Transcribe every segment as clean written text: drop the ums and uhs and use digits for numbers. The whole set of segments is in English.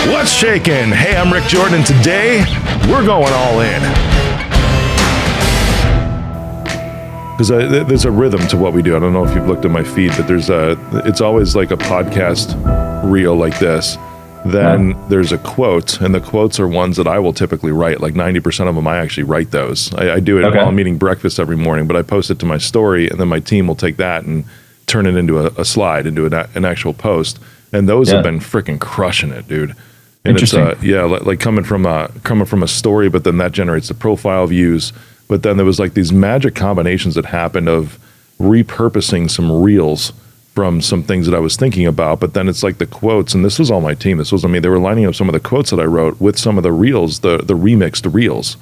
What's shaking? Hey, I'm Rick Jordan, and today we're going all in. Because there's a rhythm to what we do. I don't know if you've looked at my feed, but it's always like a podcast reel like this. Then there's a quote, and the quotes are ones that I will typically write. Like 90% of them, I actually write those. I do it while I'm eating breakfast every morning, but I post it to my story, and then my team will take that and turn it into a slide, into an actual post. And those have been freaking crushing it, dude. And Interesting. It's like coming from a story, but then that generates the profile views. But then there was like these magic combinations that happened of repurposing some reels from some things that I was thinking about. But then it's like the quotes, and this was all my team. They were lining up some of the quotes that I wrote with some of the reels, the remixed reels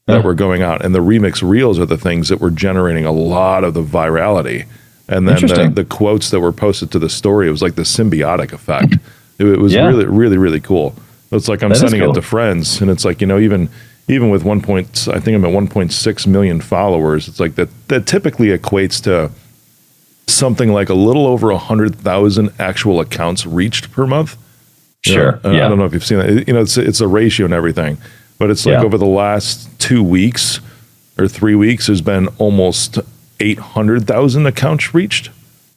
that were going out. And the remixed reels are the things that were generating a lot of the virality. And then the quotes that were posted to the story, it was like the symbiotic effect. It was really, really, really cool. It's like I'm sending it to friends, and it's like, even with I think I'm at 1.6 million followers. It's like that typically equates to something like a little over 100,000 actual accounts reached per month. Sure. I don't know if you've seen that. It's a ratio and everything, but it's like over the last 2 weeks or 3 weeks, there's been almost 800,000 accounts reached.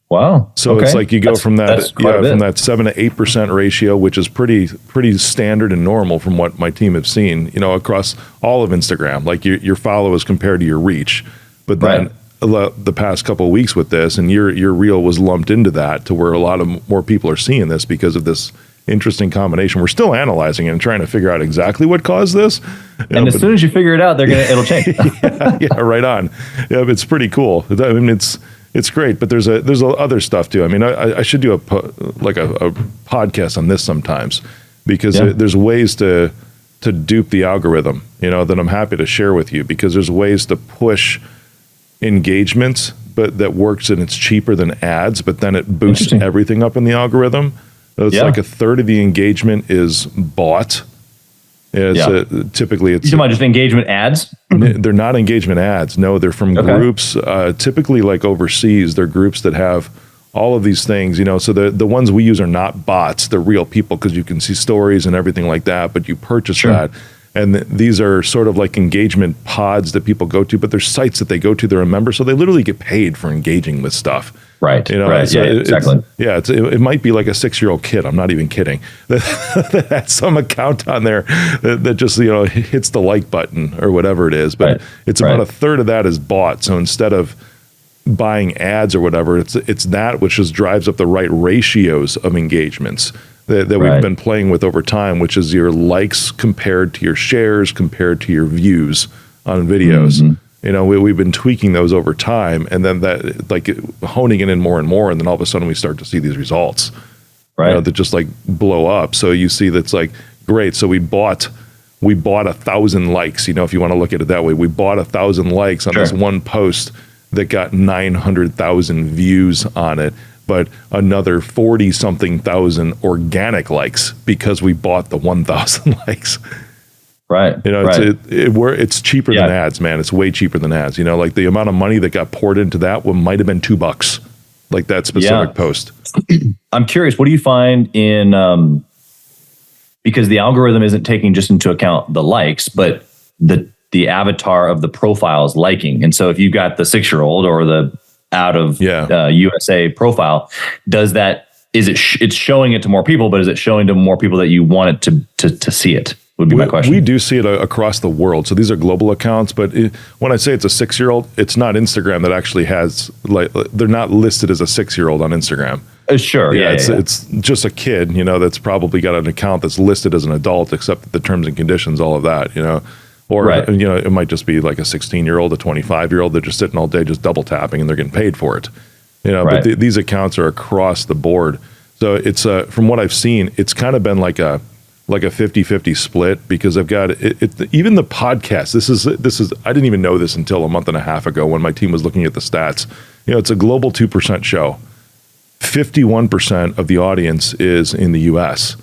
Wow. So it's like you go from that 7 to 8% ratio, which is pretty standard and normal from what my team have seen, across all of Instagram, like your followers compared to your reach. But then the past couple of weeks with this, and your reel was lumped into that, to where a lot of more people are seeing this because of this interesting combination. We're still analyzing it and trying to figure out exactly what caused this. As soon as you figure it out, it'll change. Right on. Yeah, it's pretty cool. I mean, it's great, but there's other stuff too. I mean, I should do a podcast on this sometimes, because there's ways to dupe the algorithm, that I'm happy to share with you, because there's ways to push engagements, but that works, and it's cheaper than ads, but then it boosts everything up in the algorithm. So it's like a third of the engagement is bought. Typically, it's... You talking about just engagement ads? They're not engagement ads. No, they're from groups, typically like overseas. They're groups that have all of these things, so the ones we use are not bots. They're real people, because you can see stories and everything like that, but you purchase that. And these are sort of like engagement pods that people go to, but they're sites that they go to. They're a member, so they literally get paid for engaging with stuff. Right. Exactly. It might be like a 6-year-old kid. I'm not even kidding. That has some account on there that just hits the like button or whatever it is. But it's about a third of that is bought. So instead of buying ads or whatever, it's that which just drives up the right ratios of engagements that we've been playing with over time, which is your likes compared to your shares compared to your views on videos. We've been tweaking those over time, and then that, like, honing it in more and more, and then all of a sudden we start to see these results, that just like blow up. So you see that's like, great. So we bought 1,000 likes, if you want to look at it that way. We bought 1,000 likes on this one post that got 900,000 views on it, but another 40-something thousand organic likes, because we bought the 1,000 likes. Right. It's cheaper than ads, man. It's way cheaper than ads. Like the amount of money that got poured into that might have been $2, like that specific post. I'm curious, what do you find in, because the algorithm isn't taking just into account the likes, but the avatar of the profile is liking. And so if you got the 6-year-old or the out of USA profile, it's showing it to more people, but is it showing to more people that you want it to see it? Would be my question. We do see it across the world. So these are global accounts, but when I say it's a 6-year-old, it's not Instagram that actually has, like, they're not listed as a 6-year-old on Instagram. Sure. It's just a kid, that's probably got an account that's listed as an adult, except the terms and conditions, all of that, or, it might just be like a 16-year-old, a 25-year-old. They're just sitting all day, just double tapping, and they're getting paid for it, but these accounts are across the board. So it's, from what I've seen, it's kind of been like a 50-50 split, because I've got even the podcast. This is I didn't even know this until a month and a half ago when my team was looking at the stats. It's a global 2% show. 51% of the audience is in the US,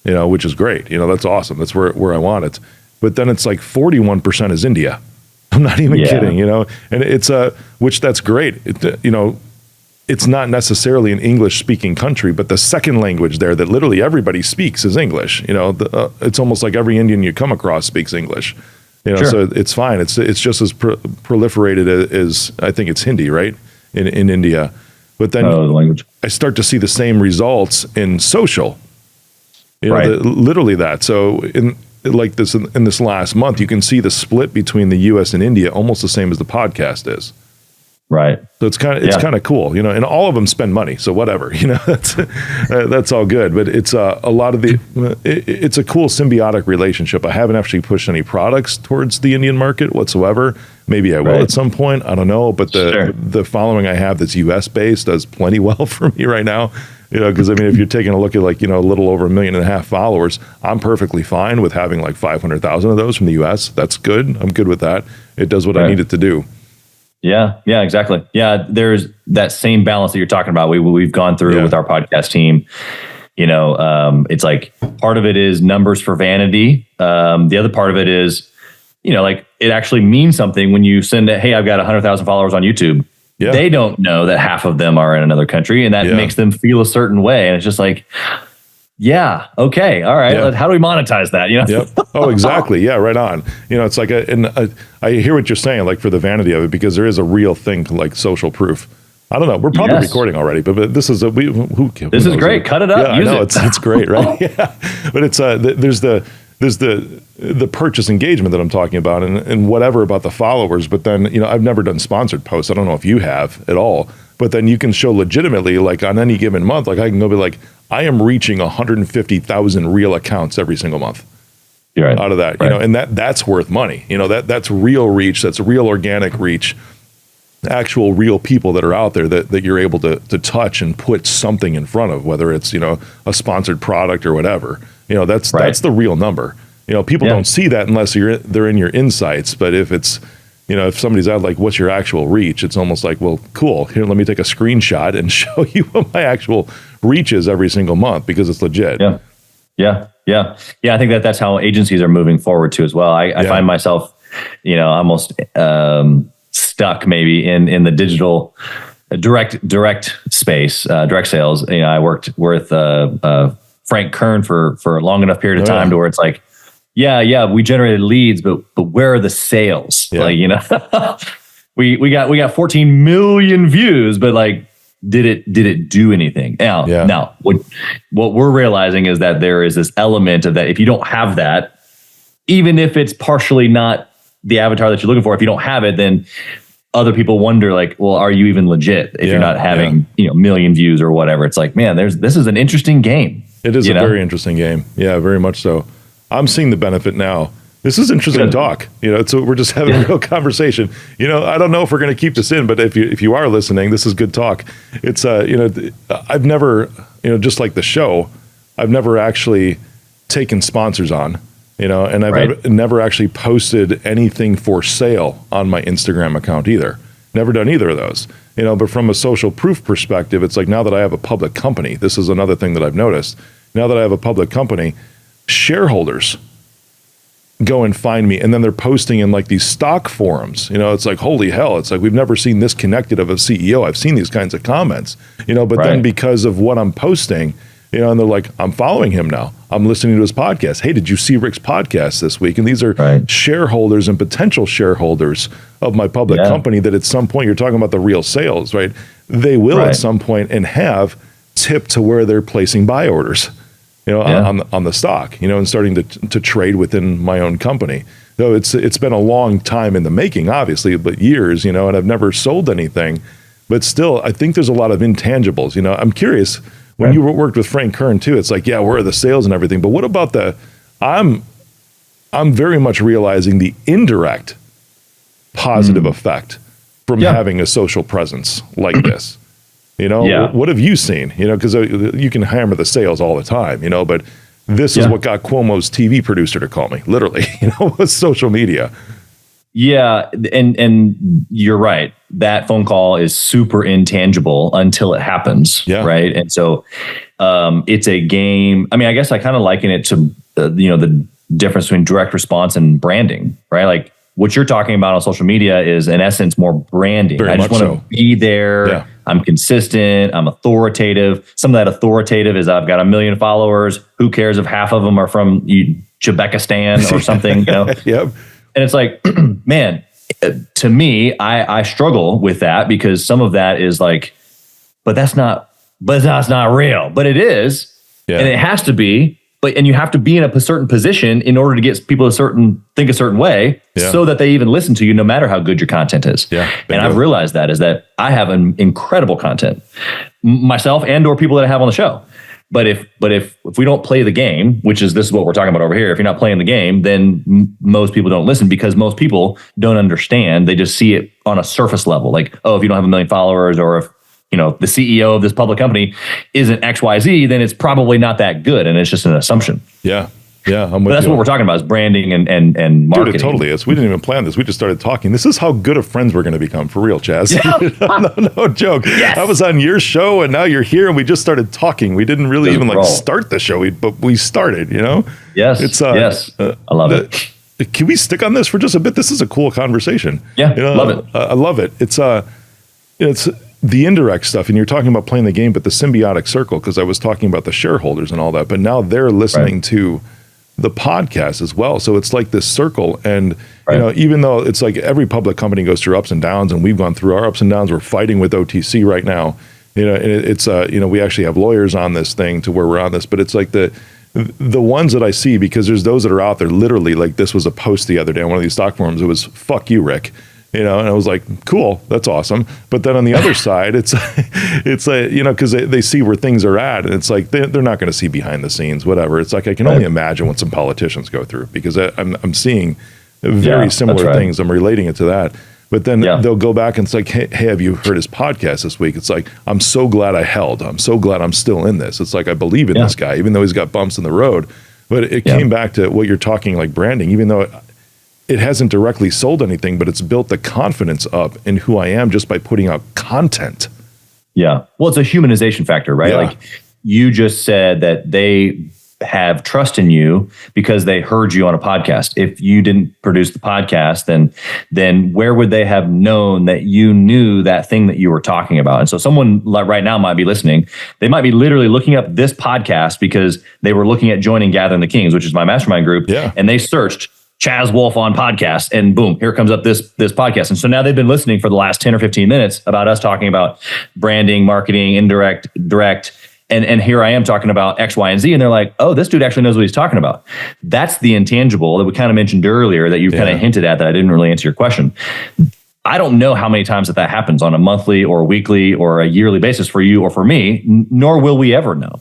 which is great. That's awesome. That's where I want it. But then it's like 41% is India. I'm not even kidding, and it's which that's great. it's not necessarily an English speaking country, but the second language there that literally everybody speaks is English. It's almost like every Indian you come across speaks English. Sure. So it's fine. It's just as proliferated as I think it's Hindi, right? In India. But then the language. I start to see the same results in social. Right. Literally that. So in this last month, you can see the split between the US and India almost the same as the podcast is. Right. So it's kind of cool, and all of them spend money. So whatever, that's all good. But it's a lot of it's a cool symbiotic relationship. I haven't actually pushed any products towards the Indian market whatsoever. Maybe I will at some point. I don't know. But the following I have that's US based does plenty well for me right now. Because if you're taking a look at a little over 1.5 million followers, I'm perfectly fine with having 500,000 of those from the US. That's good. I'm good with that. It does what I need it to do. Yeah, exactly. Yeah, there's that same balance that you're talking about. We've gone through with our podcast team. It's like part of it is numbers for vanity. The other part of it is, it actually means something when you send it. Hey, I've got 100,000 followers on YouTube. Yeah. They don't know that half of them are in another country, and that makes them feel a certain way. And it's just like, yeah, okay, all right. Yeah. How do we monetize that? Yep. Oh, exactly. Yeah, right on. It's like, I hear what you're saying, for the vanity of it, because there is a real thing like social proof. I don't know. We're probably recording already, but this is this is great. Cut it up. Yeah, use it. It's great, right? Yeah. But it's there's the purchase engagement that I'm talking about, and whatever about the followers. But then I've never done sponsored posts. I don't know if you have at all. But then you can show legitimately, on any given month, I can go be I am reaching 150,000 real accounts every single month. Right. Out of that, and that's worth money. That's real reach. That's real organic reach. Actual real people that are out there that you're able to touch and put something in front of, whether it's a sponsored product or whatever. That's the real number. People don't see that unless they're in your insights. But if it's if somebody's out what's your actual reach, it's almost like, well, cool. Here, let me take a screenshot and show you what my actual reach is every single month because it's legit. Yeah. I think that's how agencies are moving forward too as well. I find myself, almost stuck maybe in the digital direct space, direct sales. I worked with Frank Kern for a long enough period of time to where it's like, we generated leads, but where are the sales? Yeah. We got 14 million views, but did it do anything? Now what we're realizing is that there is this element of that. If you don't have that, even if it's partially not the avatar that you're looking for, if you don't have it, then other people wonder well, are you even legit if you're not having, million views or whatever? It's like, man, this is an interesting game. It is a very interesting game. Yeah, very much so. I'm seeing the benefit now. This is interesting talk. So we're just having a real conversation. I don't know if we're going to keep this in, but if you are listening, this is good talk. It's I've never, just like the show, I've never actually taken sponsors on, and I've never actually posted anything for sale on my Instagram account either. Never done either of those. But from a social proof perspective, it's now that I have a public company, this is another thing that I've noticed. Now that I have a public company, shareholders go and find me, and then they're posting in these stock forums. It's holy hell. It's we've never seen this connected of a CEO. I've seen these kinds of comments, but then because of what I'm posting, and they're I'm following him now. I'm listening to his podcast. Hey, did you see Rick's podcast this week? And these are shareholders and potential shareholders of my public company that at some point, you're talking about the real sales, right? They will at some point and have tipped to where they're placing buy orders. On the stock, and starting to trade within my own company. Though it's been a long time in the making, obviously, but years, and I've never sold anything. But still, I think there's a lot of intangibles. I'm curious, when you worked with Frank Kern too, it's where are the sales and everything? But what about I'm very much realizing the indirect positive effect from having a social presence like this. What have you seen? Because you can hammer the sales all the time, but this is what got Cuomo's TV producer to call me, literally, with social media. Yeah. And you're right. That phone call is super intangible until it happens. Yeah. Right. And so it's a game. I mean, I guess I kind of liken it to, the difference between direct response and branding, right? What you're talking about on social media is in essence more branding. I just want to be there. Yeah. I'm consistent. I'm authoritative. Some of that authoritative is I've got 1 million followers. Who cares if half of them are from Uzbekistan or something, Yep. And it's like, man, to me, I struggle with that because some of that is like, but that's not real, but it is. Yeah. And it has to be. And you have to be in a certain position in order to get people to think a certain way so that they even listen to you, no matter how good your content is. Yeah, and I've realized is that I have an incredible content myself and or people that I have on the show. But if we don't play the game, this is what we're talking about over here. If you're not playing the game, then most people don't listen because most people don't understand. They just see it on a surface level. Like, oh, if you don't have 1 million followers, or if the CEO of this public company isn't XYZ, then it's probably not that good. And it's just an assumption. Yeah. Yeah. But that's what we're talking about is branding and marketing. Dude, it totally is. We didn't even plan this. We just started talking. This is how good of friends we're going to become, for real, Chaz. Yeah. no joke. Yes. I was on your show and now you're here and we just started talking. We didn't really even start the show, but we started, Yes. It's yes. I love it. Can we stick on this for just a bit? This is a cool conversation. Yeah. Love it. I love it. It's the indirect stuff, and you're talking about playing the game, but the symbiotic circle, because I was talking about the shareholders and all that, but now they're listening to the podcast as well. So it's like this circle. And, even though it's like every public company goes through ups and downs, and we've gone through our ups and downs, we're fighting with OTC right now. And it's, we actually have lawyers on this thing to where we're on this, but it's like the ones that I see, because there's those that are out there literally, like this was a post the other day on one of these stock forums. It was, fuck you, Rick. And I was like, cool, that's awesome. But then on the other side, it's like, because they see where things are at, and it's like they're not going to see behind the scenes, whatever. It's like I can only imagine what some politicians go through, because I'm seeing very similar things. I'm relating it to that. But then they'll go back and it's like, hey, have you heard his podcast this week? It's like, I'm so glad I'm so glad I'm still in this. It's like I believe in this guy, even though he's got bumps in the road. But it came back to what you're talking, like branding, even though it hasn't directly sold anything, but it's built the confidence up in who I am just by putting out content. Yeah. Well, it's a humanization factor, right? Yeah. Like you just said that they have trust in you because they heard you on a podcast. If you didn't produce the podcast, then where would they have known that you knew that thing that you were talking about? And so someone like right now might be listening. They might be literally looking up this podcast because they were looking at joining Gathering the Kings, which is my mastermind group. Yeah. And they searched Chaz Wolfe on podcast, and boom, here comes up this podcast. And so now they've been listening for the last 10 or 15 minutes about us talking about branding, marketing, indirect, direct. And here I am talking about X, Y, and Z. And they're like, oh, this dude actually knows what he's talking about. That's the intangible that we kind of mentioned earlier that you kind of hinted at that I didn't really answer your question. I don't know how many times that happens on a monthly or a weekly or a yearly basis for you or for me, nor will we ever know.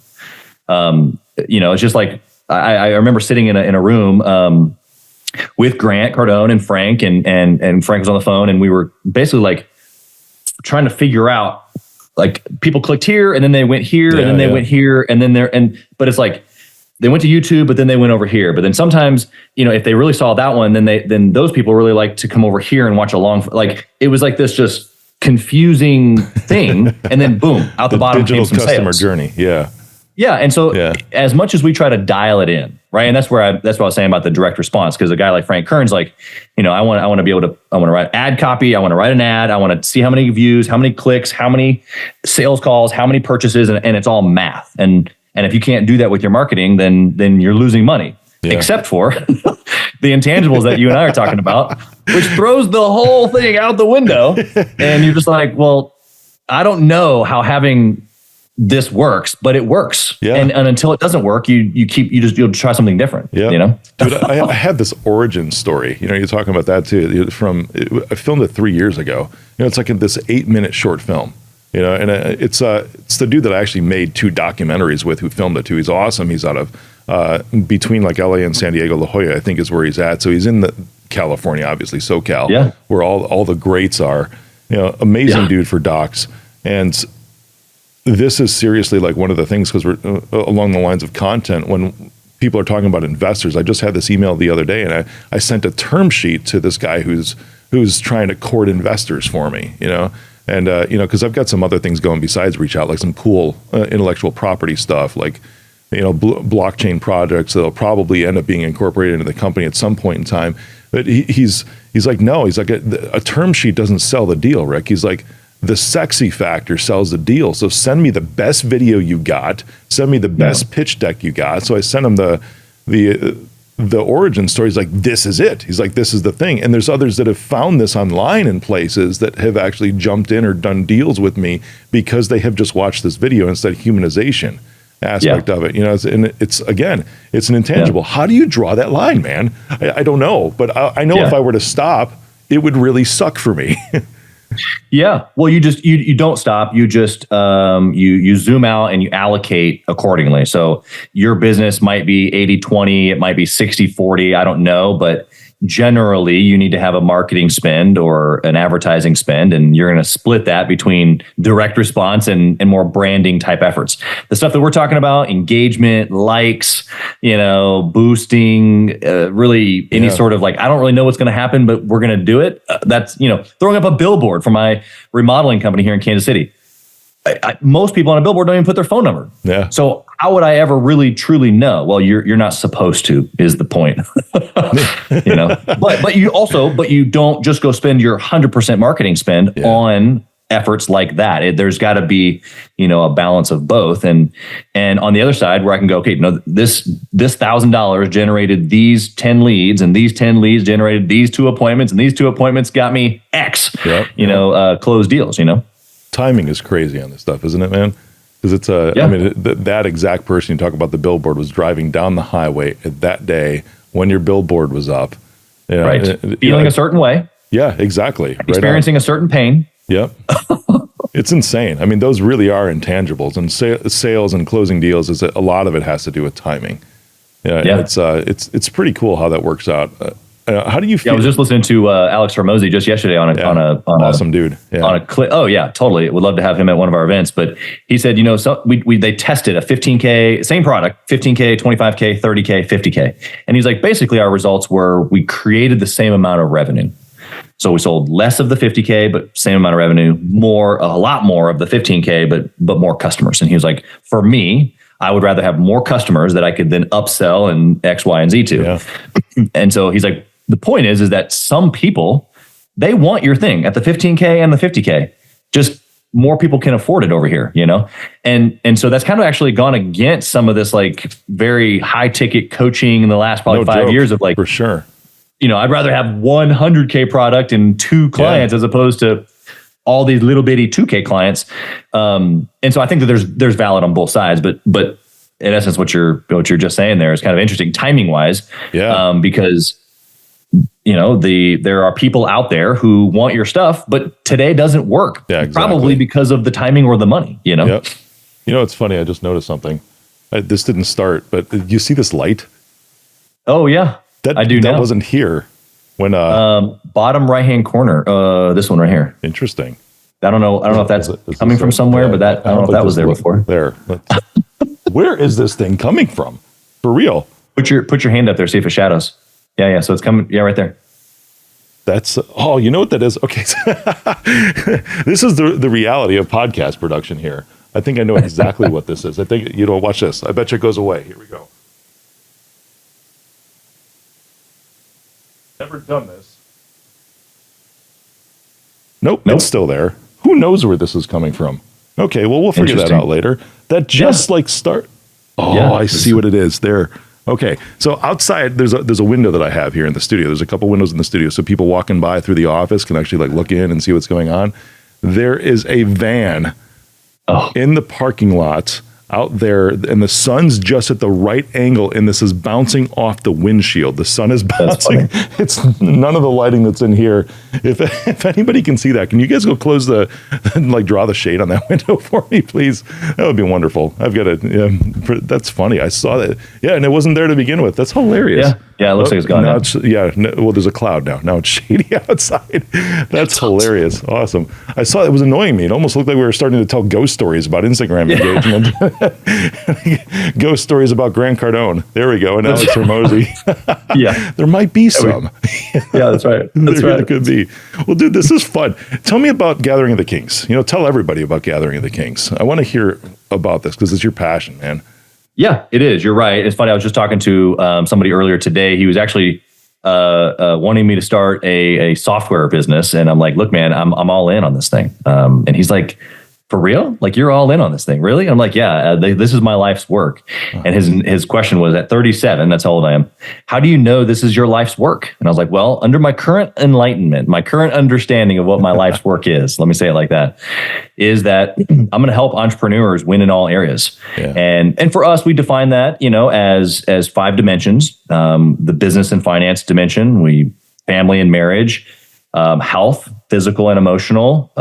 It's just like, I remember sitting in a room, with Grant Cardone and Frank, and Frank was on the phone, and we were basically like trying to figure out, like, people clicked here and then they went here and then they went here and then but it's like they went to YouTube, but then they went over here. But then sometimes, if they really saw that one, then those people really like to come over here and watch like it was like this just confusing thing, and then boom, out the bottom came some customer sales. journey. Yeah. Yeah. And so as much as we try to dial it in, right? And that's what I was saying about the direct response. Because a guy like Frank Kern's like, I want to be able to, I want to write ad copy. I want to write an ad. I want to see how many views, how many clicks, how many sales calls, how many purchases, and it's all math. And if you can't do that with your marketing, then you're losing money. Except for the intangibles that you and I are talking about, which throws the whole thing out the window. And you're just like, well, I don't know how having this works, but it works. Yeah. And until it doesn't work, you'll try something different. Yeah. Dude, I had this origin story. You're talking about that too. I filmed it 3 years ago. It's like this 8-minute short film. And it's the dude that I actually made 2 documentaries with, who filmed it too. He's awesome. He's out of between like LA and San Diego, La Jolla, I think is where he's at. So he's in California, obviously SoCal, where all the greats are. Amazing dude for docs. And this is seriously like one of the things, because we're along the lines of content. When people are talking about investors, I just had this email the other day, and I sent a term sheet to this guy who's trying to court investors for me, and because I've got some other things going besides Reach Out, like some cool intellectual property stuff, like blockchain projects that'll probably end up being incorporated into the company at some point in time. But he's like, no, he's like, a term sheet doesn't sell the deal, Rick. He's like, the sexy factor sells the deal. So send me the best video you got. Send me the best pitch deck you got. So I sent him the origin story. He's like, this is it. He's like, this is the thing. And there's others that have found this online in places that have actually jumped in or done deals with me because they have just watched this video instead of humanization aspect of it. You know, it's again, it's an intangible. How do you draw that line, man? I don't know, but I know if I were to stop, it would really suck for me. Yeah. Well, you don't stop. You just you zoom out and you allocate accordingly. So your business might be 80-20, it might be 60-40, I don't know, but generally you need to have a marketing spend or an advertising spend, and you're going to split that between direct response and more branding type efforts. The stuff that we're talking about, engagement, likes, boosting, really any sort of like, I don't really know what's going to happen, but we're going to do it. That's, throwing up a billboard for my remodeling company here in Kansas City. Most people on a billboard don't even put their phone number. Yeah. So how would I ever really truly know? Well, you're not supposed to, is the point. But you don't just go spend your 100% marketing spend on efforts like that. There's got to be, a balance of both. And on the other side, where I can go, okay, this $1,000 generated these 10 leads, and these 10 leads generated these 2 appointments, and these 2 appointments got me X. Closed deals. Timing is crazy on this stuff, isn't it, man? Because it's that exact person you talk about, the billboard, was driving down the highway at that day when your billboard was up. Right. Feeling a certain way. Yeah, exactly. Experiencing a certain pain. Yep. It's insane. I mean, those really are intangibles, and sales and closing deals is a lot of it has to do with timing. Yeah. It's pretty cool how that works out. How do you feel? I was just listening to Alex Hormozy just yesterday on a awesome dude. Yeah. On a clip. Oh yeah, totally. Would love to have him at one of our events. But he said, they tested a 15K, same product, 15K, 25K, 30K, 50K. And he's like, basically our results were we created the same amount of revenue. So we sold less of the 50K, but same amount of revenue, a lot more of the 15K, but more customers. And he was like, for me, I would rather have more customers that I could then upsell and X, Y, and Z to. Yeah. And so he's like, the point is that some people, they want your thing at the 15K and the 50K. Just more people can afford it over here, And so that's kind of actually gone against some of this like very high ticket coaching in the last probably 5 years of like, for sure. I'd rather have 100K product and 2 clients as opposed to all these little bitty 2K clients. And so I think that there's valid on both sides, but in essence, what you're just saying there is kind of interesting timing wise. Yeah. Because there are people out there who want your stuff, but today doesn't work. Yeah, exactly. Probably because of the timing or the money, Yep. It's funny. I just noticed something. This didn't start, but you see this light? Oh yeah. I do now. That wasn't here when bottom right-hand corner. This one right here. Interesting. I don't know if that's coming from somewhere, but I don't know if that was there before. There. Where is this thing coming from? For real. Put your hand up there, see if it shadows. Yeah. So it's coming. Yeah, right there. That's, you know what that is? Okay. This is the reality of podcast production here. I think I know exactly what this is. I think, watch this. I bet you it goes away. Here we go. Never done this. Nope, it's still there. Who knows where this is coming from? Okay, well, we'll figure that out later. That just start. Oh, yeah, I see what it is there. Okay, so outside there's a window that I have here in the studio. There's a couple windows in the studio, so people walking by through the office can actually look in and see what's going on. There is a van in the parking lot out there, and the sun's just at the right angle, and this is bouncing off the windshield. The sun is bouncing. It's none of the lighting that's in here. If anybody can see that, can you guys go close draw the shade on that window for me, please? That would be wonderful. I've got that's funny. I saw that. Yeah, and it wasn't there to begin with. That's hilarious. Yeah, it looks like it's gone now. Well, there's a cloud now. Now it's shady outside. That's hilarious. Awesome. I saw it was annoying me. It almost looked like we were starting to tell ghost stories about Instagram engagement. Ghost stories about Grant Cardone. There we go. And Alex Hormozy. Yeah. There might be some. Yeah, that's right. That's there could be. Well, dude, this is fun. Tell me about Gathering of the Kings. Tell everybody about Gathering of the Kings. I want to hear about this because it's your passion, man. Yeah, it is. You're right. It's funny. I was just talking to somebody earlier today. He was actually wanting me to start a software business. And I'm like, look, man, I'm all in on this thing. And he's like, for real? Like, you're all in on this thing, really? And I'm like, yeah, this is my life's work. And his question was, at 37, that's how old I am, how do you know this is your life's work? And I was like, well, under my current enlightenment, my current understanding of what my life's work is, let me say it like that, is that I'm going to help entrepreneurs win in all areas. Yeah. And for us, we define that, as 5 dimensions: the business and finance dimension, family and marriage, health, physical and emotional,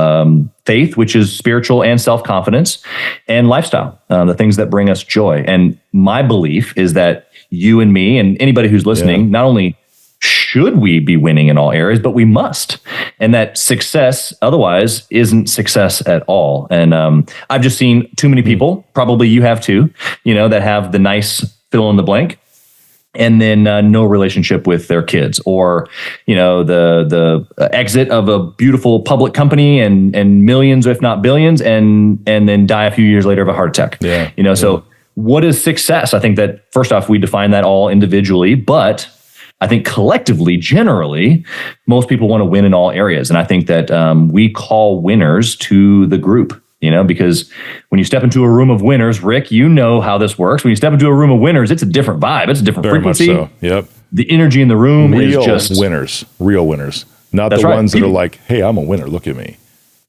faith, which is spiritual and self-confidence, and lifestyle, the things that bring us joy. And my belief is that you and me and anybody who's listening, not only should we be winning in all areas, but we must. And that success otherwise isn't success at all. And I've just seen too many people, probably you have too, that have the nice fill in the blank, and then no relationship with their kids, or the exit of a beautiful public company and millions, if not billions, and then die a few years later of a heart attack. So what is success? I think that first off, we define that all individually, but I think collectively, generally, most people want to win in all areas, and I think that we call winners to the group. Because when you step into a room of winners, Rick, how this works. When you step into a room of winners, it's a different vibe. It's a different frequency. Much so. Yep. The energy in the room real is just real winners, not the ones that are like, "Hey, I'm a winner. Look at me."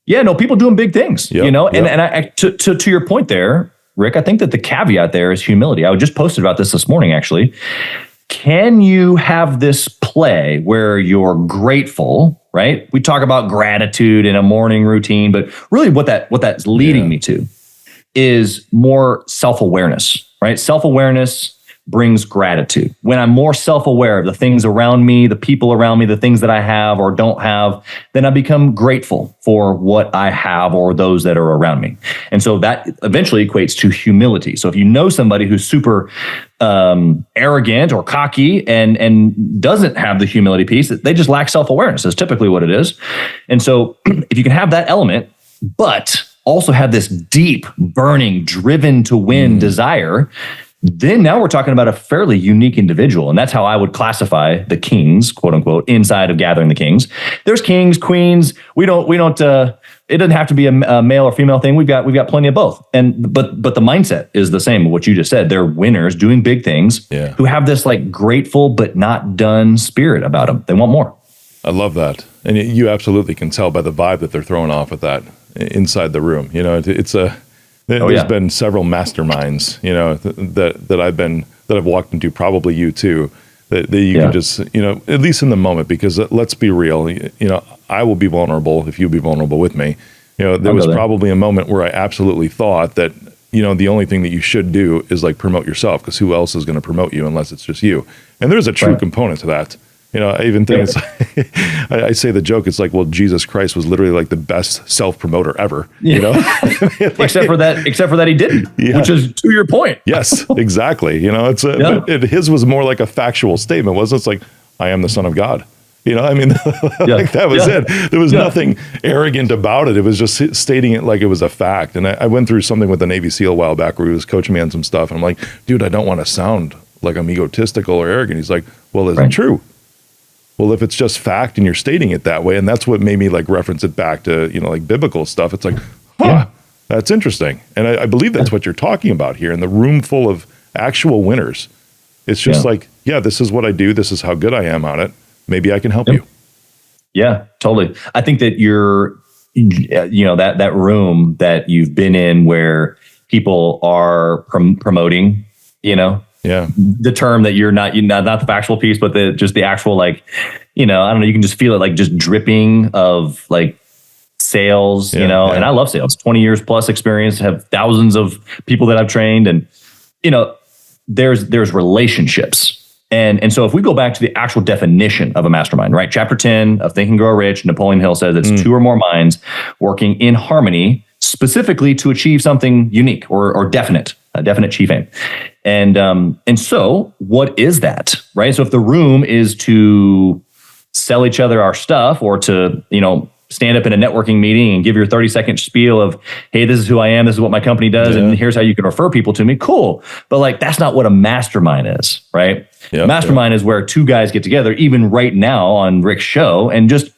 Yeah, no, people doing big things. And I, to your point there, Rick, I think that the caveat there is humility. I just posted about this morning, actually. Can you have this play where you're grateful? Right? We talk about gratitude in a morning routine, but really what that's leading me to is more self-awareness, right? Self-awareness brings gratitude. When I'm more self-aware of the things around me, the people around me, the things that I have or don't have, then I become grateful for what I have or those that are around me. And so that eventually equates to humility. So if you know somebody who's super arrogant or cocky and doesn't have the humility piece, they just lack self-awareness is typically what it is. And so if you can have that element, but also have this deep, burning, driven to win desire, then now we're talking about a fairly unique individual. And that's how I would classify the kings, quote unquote, inside of Gathering the Kings. There's kings, queens. We don't, it doesn't have to be a male or female thing. We've got plenty of both. But the mindset is the same. What you just said, they're winners doing big things who have this like grateful, but not done spirit about them. They want more. I love that. And you absolutely can tell by the vibe that they're throwing off with that inside the room. There's been several masterminds, that I've walked into, probably you too, that you can just, at least in the moment, because let's be real, I will be vulnerable if you be vulnerable with me. There was probably a moment where I absolutely thought that, the only thing that you should do is like promote yourself, because who else is going to promote you unless it's just you? And there's a true component to that. I even think I say the joke, it's like, well, Jesus Christ was literally like the best self-promoter ever, except for that he didn't, which is to your point. Yes, exactly. His was more like a factual statement, wasn't it? It's like, I am the Son of God. Like that was it. There was nothing arrogant about it. It was just stating it like it was a fact. And I went through something with the Navy SEAL a while back where he was coaching me on some stuff. And I'm like, dude, I don't want to sound like I'm egotistical or arrogant. He's like, well, is it true? Well, if it's just fact and you're stating it that way, and that's what made me like reference it back to, like biblical stuff. It's like, that's interesting. And I believe that's what you're talking about here in the room full of actual winners. It's just like, this is what I do. This is how good I am on it. Maybe I can help you. Yeah, totally. I think that you're, that room that you've been in where people are promoting, the term that you're not the factual piece, but the actual, like, I don't know, you can just feel it like just dripping of like sales, and I love sales, 20 years plus experience, have thousands of people that I've trained, and, there's relationships. And so if we go back to the actual definition of a mastermind, right? Chapter 10 of Think and Grow Rich, Napoleon Hill says it's 2 or more minds working in harmony, specifically to achieve something unique or definite, a definite chief aim. And so what is that, right? So if the room is to sell each other our stuff or to, stand up in a networking meeting and give your 30-second spiel of, hey, this is who I am, this is what my company does, and here's how you can refer people to me. Cool. But like, that's not what a mastermind is, right? Mastermind is where two guys get together, even right now on Rick's show, and just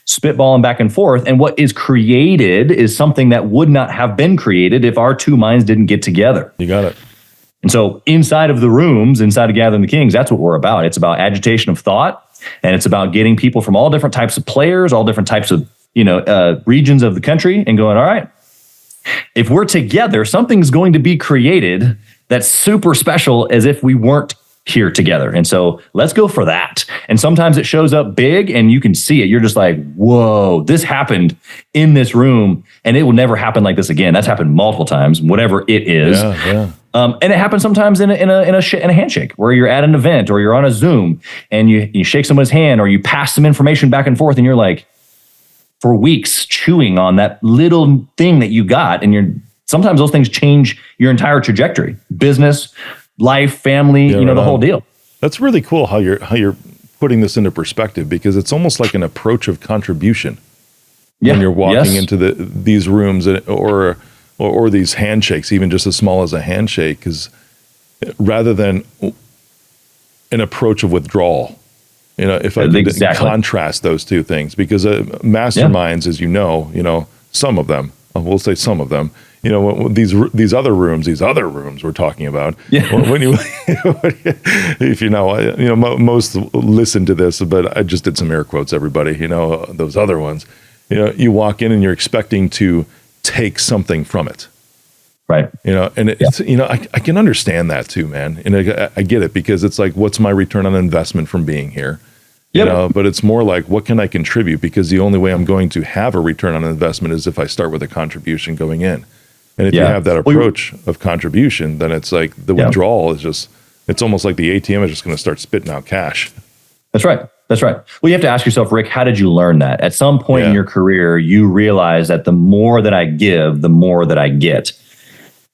spitballing back and forth. And what is created is something that would not have been created if our two minds didn't get together. You got it. And so inside of the rooms, inside of Gathering the Kings, that's what we're about. It's about agitation of thought, and it's about getting people from all different types of players, all different types of regions of the country, and going, all right, if we're together, something's going to be created that's super special as if we weren't here together. And so let's go for that. And sometimes it shows up big and you can see it. You're just like, whoa, this happened in this room and it will never happen like this again. That's happened multiple times, whatever it is. And it happens sometimes in a handshake where you're at an event or you're on a Zoom and you shake someone's hand or you pass some information back and forth and you're like, for weeks chewing on that little thing that you got, and sometimes those things change your entire trajectory, business, life, family, the whole deal. That's really cool how you're putting this into perspective, because it's almost like an approach of contribution when you're walking into these rooms or these handshakes, even just as small as a handshake, because rather than an approach of withdrawal. If I could contrast those two things, because masterminds, as you know, some of them, we'll say some of them, these other rooms we're talking about. When you, if most listen to this, but I just did some air quotes, everybody, those other ones, you walk in and you're expecting to take something from it. Right. And it's, I can understand that too, man. And I get it, because it's like, what's my return on investment from being here? But it's more like, what can I contribute? Because the only way I'm going to have a return on investment is if I start with a contribution going in. And if you have that approach of contribution, then it's like the withdrawal is just, it's almost like the ATM is just going to start spitting out cash. That's right. Well, you have to ask yourself, Rick, how did you learn that? At some point in your career, you realize that the more that I give, the more that I get.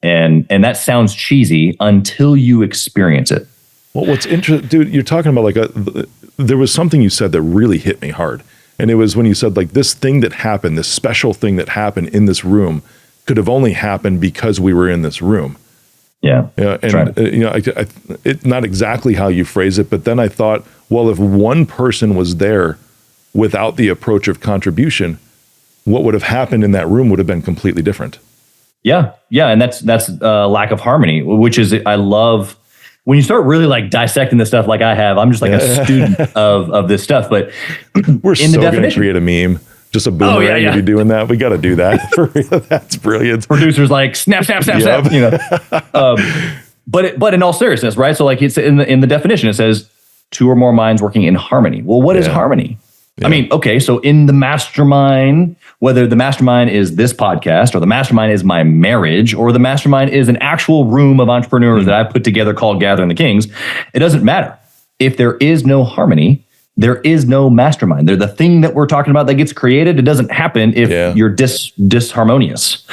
And that sounds cheesy until you experience it. Well, what's interesting, dude, you're talking about there was something you said that really hit me hard. And it was when you said, like, this thing that happened, this special thing that happened in this room could have only happened because we were in this room. And it's not exactly how you phrase it, but then I thought, well, if one person was there without the approach of contribution, what would have happened in that room would have been completely different. Yeah. And that's lack of harmony, which is, I love when you start really like dissecting this stuff like I have. I'm just like a student of this stuff, but we're so going to create a meme, just a boomerang to be doing that. We got to do that for real. That's brilliant. Producers like snap, but in all seriousness, right? So like it's in the definition, it says two or more minds working in harmony. Well, what is harmony? I mean, okay, so in the mastermind, whether the mastermind is this podcast or the mastermind is my marriage or the mastermind is an actual room of entrepreneurs that I've put together called Gathering the Kings, it doesn't matter. If there is no harmony, there is no mastermind. They're the thing that we're talking about that gets created. It doesn't happen if you're disharmonious,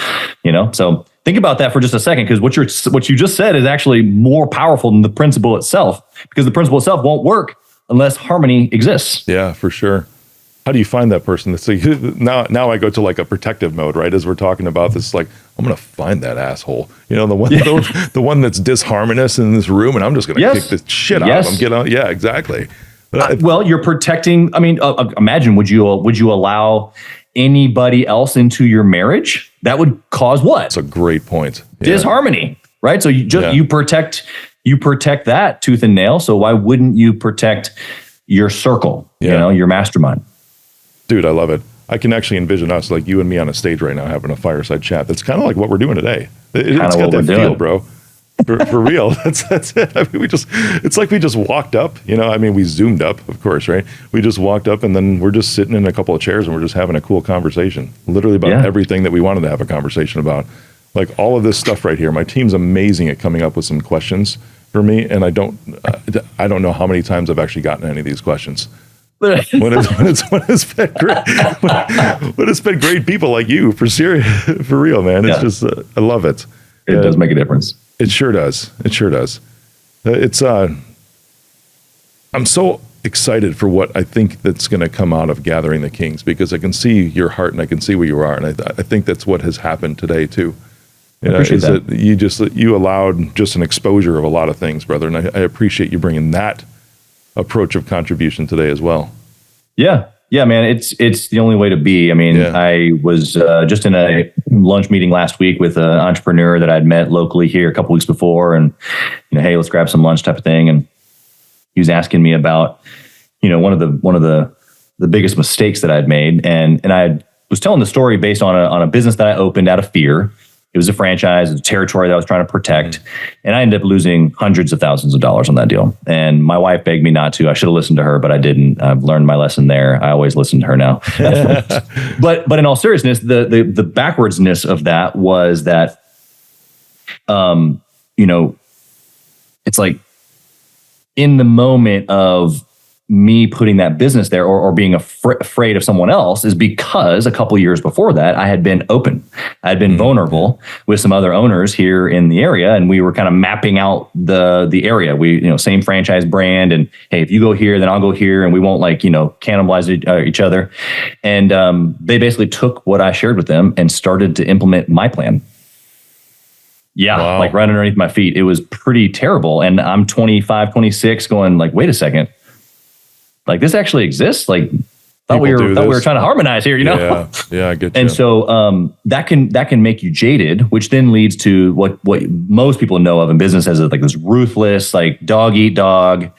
So think about that for just a second, because what you just said is actually more powerful than the principle itself, because the principle itself won't work unless harmony exists. Yeah, for sure. How do you find that person? So now I go to like a protective mode, right? As we're talking about this, like, I'm going to find that asshole, the one that's disharmonious in this room, and I'm just going to kick this shit out of him. Yeah, exactly. Well, you're protecting. I mean, imagine, would you allow anybody else into your marriage? That would cause what? That's a great point. Disharmony, right? So you protect that tooth and nail. So why wouldn't you protect your circle, your mastermind? Dude, I love it. I can actually envision us, like you and me on a stage right now, having a fireside chat. That's kind of like what we're doing today. It's got that feel, bro. For real. That's it. I mean, it's like we just walked up, we zoomed up, of course, right? We just walked up and then we're just sitting in a couple of chairs and we're just having a cool conversation, literally about everything that we wanted to have a conversation about. Like all of this stuff right here. My team's amazing at coming up with some questions for me. And I don't know how many times I've actually gotten any of these questions. when it's been great, when it's been great people like you, for real, man. It's just, I love it. It does make a difference. It sure does. It's, I'm so excited for what I think that's going to come out of Gathering the Kings, because I can see your heart and I can see where you are, and I think that's what has happened today too. You know, is that you allowed just an exposure of a lot of things, brother, and I appreciate you bringing that approach of contribution today as well. Yeah, man, it's the only way to be. I mean, I was just in a lunch meeting last week with an entrepreneur that I'd met locally here a couple weeks before, and hey, let's grab some lunch type of thing. And he was asking me about, one of the biggest mistakes that I'd made, and I was telling the story based on a business that I opened out of fear. It was a franchise, it was a territory that I was trying to protect. And I ended up losing hundreds of thousands of dollars on that deal. And my wife begged me not to. I should have listened to her, but I didn't. I've learned my lesson there. I always listen to her now. But in all seriousness, the backwardsness of that was that, it's like in the moment of me putting that business there or being afraid of someone else is because a couple years before that, I had been open. I had been vulnerable with some other owners here in the area, and we were kind of mapping out the area. We, same franchise brand, and hey, if you go here, then I'll go here, and we won't cannibalize each other. And they basically took what I shared with them and started to implement my plan. Yeah, wow. Like right underneath my feet. It was pretty terrible. And I'm 25, 26 going like, wait a second. Like this actually exists. Like thought we were trying to harmonize here, Yeah, I get you. And so that can make you jaded, which then leads to what most people know of in business as like this ruthless, like dog eat dog,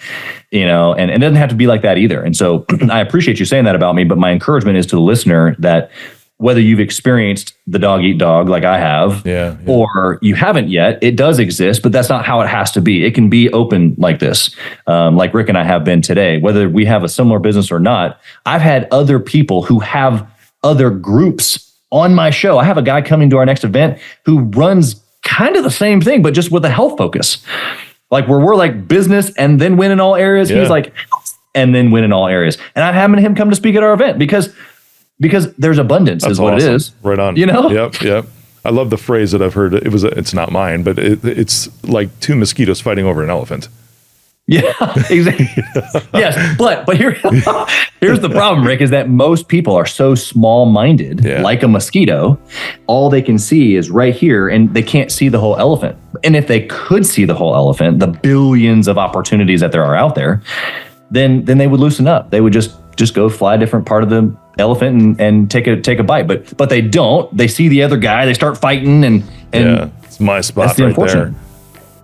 and it doesn't have to be like that either. And so I appreciate you saying that about me, but my encouragement is to the listener that whether you've experienced the dog eat dog like I have, or you haven't yet, it does exist, but that's not how it has to be. It can be open like this, like Rick and I have been today. Whether we have a similar business or not, I've had other people who have other groups on my show. I have a guy coming to our next event who runs kind of the same thing, but just with a health focus. Like where we're like business and then win in all areas. He's like, and then win in all areas. And I'm having him come to speak at our event because there's abundance. That's is what awesome. It is. Right on. Yep. I love the phrase that I've heard. It's not mine, but it's like two mosquitoes fighting over an elephant. Yeah, exactly. Yes. But here's the problem, Rick, is that most people are so small-minded, like a mosquito. All they can see is right here, and they can't see the whole elephant. And if they could see the whole elephant, the billions of opportunities that there are out there, then they would loosen up. They would just go fly a different part of the elephant and take a bite, but they don't. They see the other guy, they start fighting, and it's my spot right there.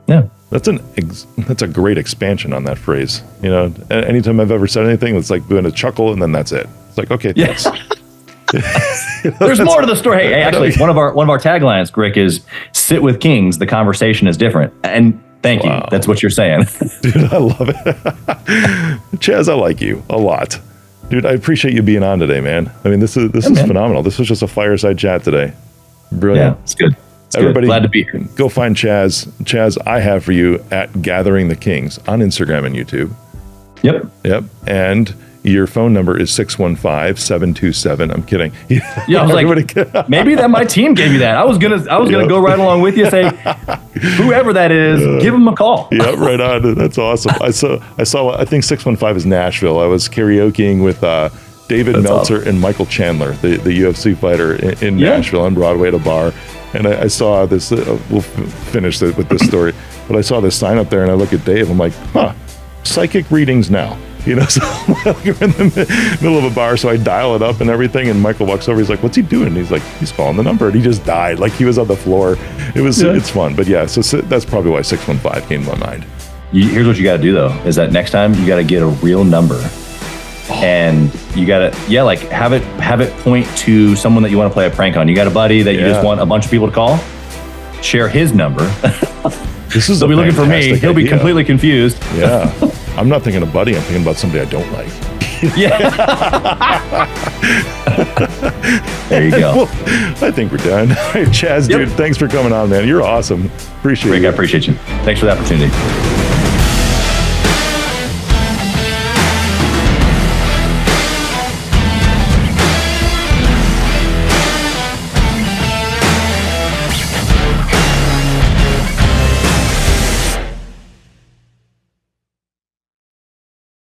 Yeah, that's a great expansion on that phrase. Anytime I've ever said anything, it's like doing a chuckle, and then that's it. It's like, okay, thanks. There's more to the story. Hey, actually, one of our taglines, Rick, is "Sit with kings. The conversation is different." And thank you. That's what you're saying, dude. I love it, Chaz. I like you a lot. Dude, I appreciate you being on today, man. I mean, this is phenomenal. This was just a fireside chat today. Brilliant. Yeah, it's good. Everybody, glad to be here. Go find Chaz. Chaz, I have for you at Gathering the Kings on Instagram and YouTube. Yep. And your phone number is 615-727. I'm kidding. Yeah, I was like, maybe that my team gave you that. I was gonna go right along with you. Say, whoever that is, give them a call. Yeah, right on. That's awesome. I saw. I think 615 is Nashville. I was karaokeing with David Meltzer and Michael Chandler, the UFC fighter in Nashville on Broadway at a bar. And I saw this. We'll finish with this story. But I saw this sign up there, and I look at Dave. I'm like, psychic readings now. So we're in the middle of a bar, so I dial it up and everything, and Michael walks over. He's like, "What's he doing?" He's like, "He's calling the number," and he just died. Like he was on the floor. It's fun, but so that's probably why 615 came to my mind. Here's what you got to do though: is that next time you got to get a real number, and you got to have it point to someone that you want to play a prank on. You got a buddy that you just want a bunch of people to call. Share his number. He'll be looking for me. He'll be completely confused. Yeah. I'm not thinking of buddy. I'm thinking about somebody I don't like. Yeah. There you go. Well, I think we're done. All right, Chaz, dude, thanks for coming on, man. You're awesome. Appreciate it. Rick, I appreciate you. Thanks for the opportunity.